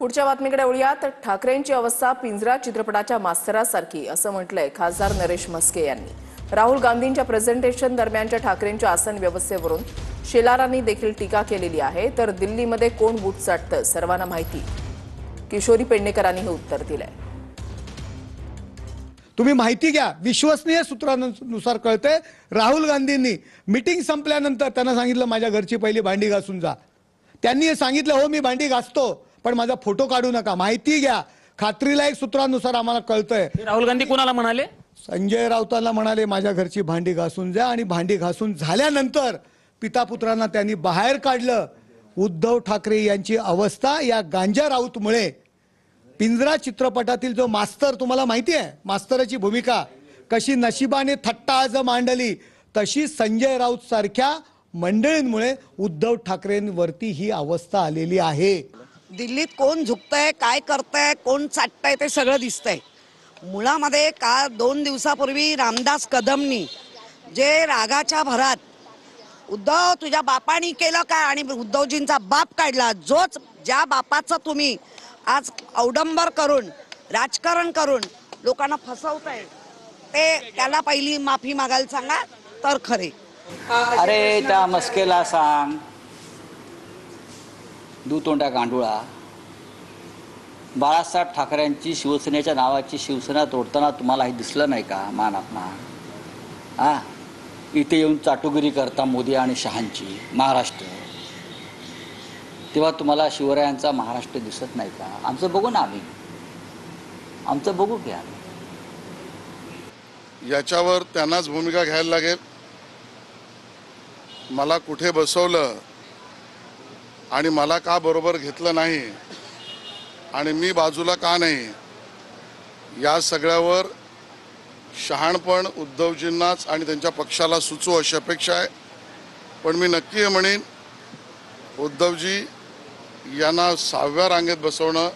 पुढच्या बातमीकडे वळूयात। ठाकरेंची अवस्था पिंजरा चित्रपटाच्या मास्तरासारखी असं म्हटलंय खासदार नरेश म्हस्के यांनी। राहुल गांधींच्या प्रेझेंटेशन दरम्यानच्या ठाकरेंच्या आसन व्यवस्थेवरून शेलारांनी देखील टीका केलेली आहे। तर दिल्लीमध्ये कोण बूट चाटतं सर्वांना माहिती, किशोरी पेडणेकरांनी हे उत्तर दिलंय। तुम्ही माहिती घ्या, विश्वसनीय सूत्रांनुसार कळतंय राहुल गांधींनी मीटिंग संपल्यानंतर त्यांना सांगितलं माझ्या घरची पहिली भांडी घासून जा। त्यांनी हे सांगितलं हो मी भांडी घासतो पण माझा फोटो काढू नका। माहिती घ्या, खात्रीलायक सूत्रांनुसार आम्हाला कळतंय। राहुल गांधी कोणाला म्हणाले? संजय राऊतांना म्हणाले माझ्या घरची भांडी घासून जा, आणि भांडी घासून झाल्यानंतर पिता पुत्रांना त्यांनी बाहेर काढलं। उद्धव ठाकरे यांची अवस्था या गांजा राऊतमुळे पिंजरा चित्रपटातील जो मास्तर, तुम्हाला माहिती आहे मास्तराची भूमिका कशी नशिबाने थट्टा आज मांडली, तशी संजय राऊत सारख्या मंडळींमुळे उद्धव ठाकरेंवरती ही अवस्था आलेली आहे। दिल्लीत कोण झुकतंय, काय करतंय, कोण चाटतंय ते सगळं दिसतंय। मुळामध्ये का 2 दिवसापूर्वी रामदास कदमनी जे रागाच्या भरात उद्धव तुझ्या बापानी केलं काय आणि उद्धवजींचा बाप काढला, जोच ज्या बापाचं तुम्ही आज अवडंबर करून राजकारण करून लोकांना फसवताय, ते त्याला पहिली माफी मागायला सांगा तर खरे। अरे त्या मस्केला सांग, दुतोंडा गांडुळा, बाळासाहेब ठाकरेंची शिवसेनेच्या नावाची शिवसेना तोडताना तुम्हाला हे दिसलं नाही का? मान अपमान हा, इथे येऊन चाटुगिरी करता मोदी आणि शहांची महाराष्ट्र, तेव्हा तुम्हाला शिवरायांचा महाराष्ट्र दिसत नाही का? आमचं बघू ना, आमचं बघू घ्या। याच्यावर त्यांनाच भूमिका घ्यायला लागेल। मला कुठे बसवलं आणि मला का बरोबर घेतलं नाही आणि मी बाजूला का नाही, या सगळ्यावर शहाणपण उद्धवजींनाच आणि त्यांच्या पक्षाला सुचू अशी अपेक्षा आहे। पण मी नक्की हे म्हणेन, उद्धवजी यांना 6व्या रांगेत बसवणं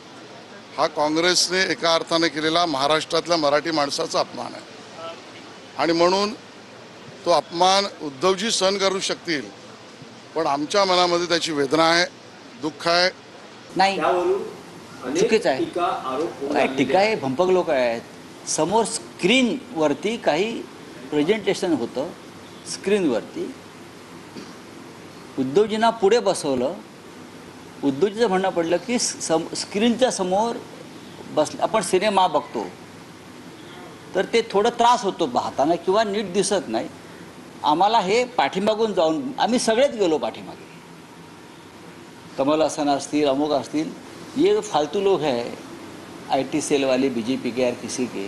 हा काँग्रेसने एका अर्थाने केलेला महाराष्ट्रातल्या मराठी माणसाचा अपमान आहे, आणि म्हणून तो अपमान उद्धवजी सहन करू शकतील, पण आमच्या मनामध्ये त्याची वेदना आहे, दुःख आहे। नाही, चुकीचं आहे, काय टीका आहे, भंपक लोक आहेत। समोर स्क्रीनवरती काही प्रेझेंटेशन होतं, स्क्रीनवरती उद्धवजींना पुढे बसवलं। उद्धवजीचं म्हणणं पडलं की स्क्रीनच्या समोर बस आपण सिनेमा बघतो तर ते थोडं त्रास होतो पाहताना किंवा नीट दिसत नाही। आम्हाला हे पाठीमागून जाऊन आम्ही सगळेच गेलो पाठीमागे, कमल हसन असतील, अमुक असतील, ये फालतू लोग हैं, IT सेल वाले बीजेपी के, यार किसी के,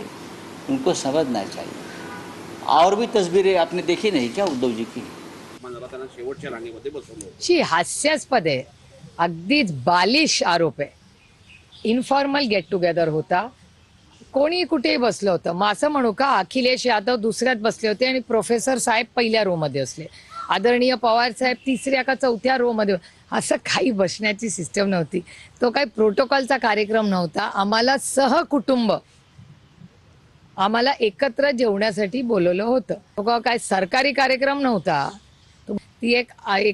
उनको समझना चाहिए। और भी तस्वीरें आपने देखी नहीं क्या उद्धव जी की? शी हास्यास्पद आहे, अगदीच बालिश आरोप आहे। इन्फॉर्मल गेट टुगेदर होता, कोणी कुठेही बसलं होतं। मग असं म्हणू का अखिलेश यादव दुसऱ्यात बसले होते आणि प्रोफेसर साहेब पहिल्या रो मध्ये असले, आदरणीय पवार साहेब 3ऱ्या का 4थ्या रो मध्ये, असं काही बसण्याची सिस्टम नव्हती। तो काही प्रोटोकॉलचा कार्यक्रम नव्हता। आम्हाला सहकुटुंब आम्हाला एकत्र जेवण्यासाठी बोलवलं होतं। तो काय सरकारी कार्यक्रम नव्हता, ती एक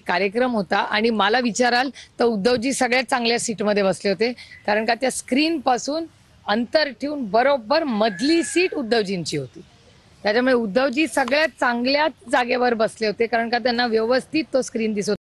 कार्यक्रम होता। आणि मला विचाराल तर उद्धवजी सगळ्यात चांगल्या सीटमध्ये बसले होते, कारण का त्या स्क्रीन पासून अंतर ठेवून बरोबर मधली सीट उद्धवजींची होती। त्याच्यामुळे उद्धवजी सगळ्यात चांगल्या जागेवर बसले होते, कारण का त्यांना व्यवस्थित तो स्क्रीन दिसत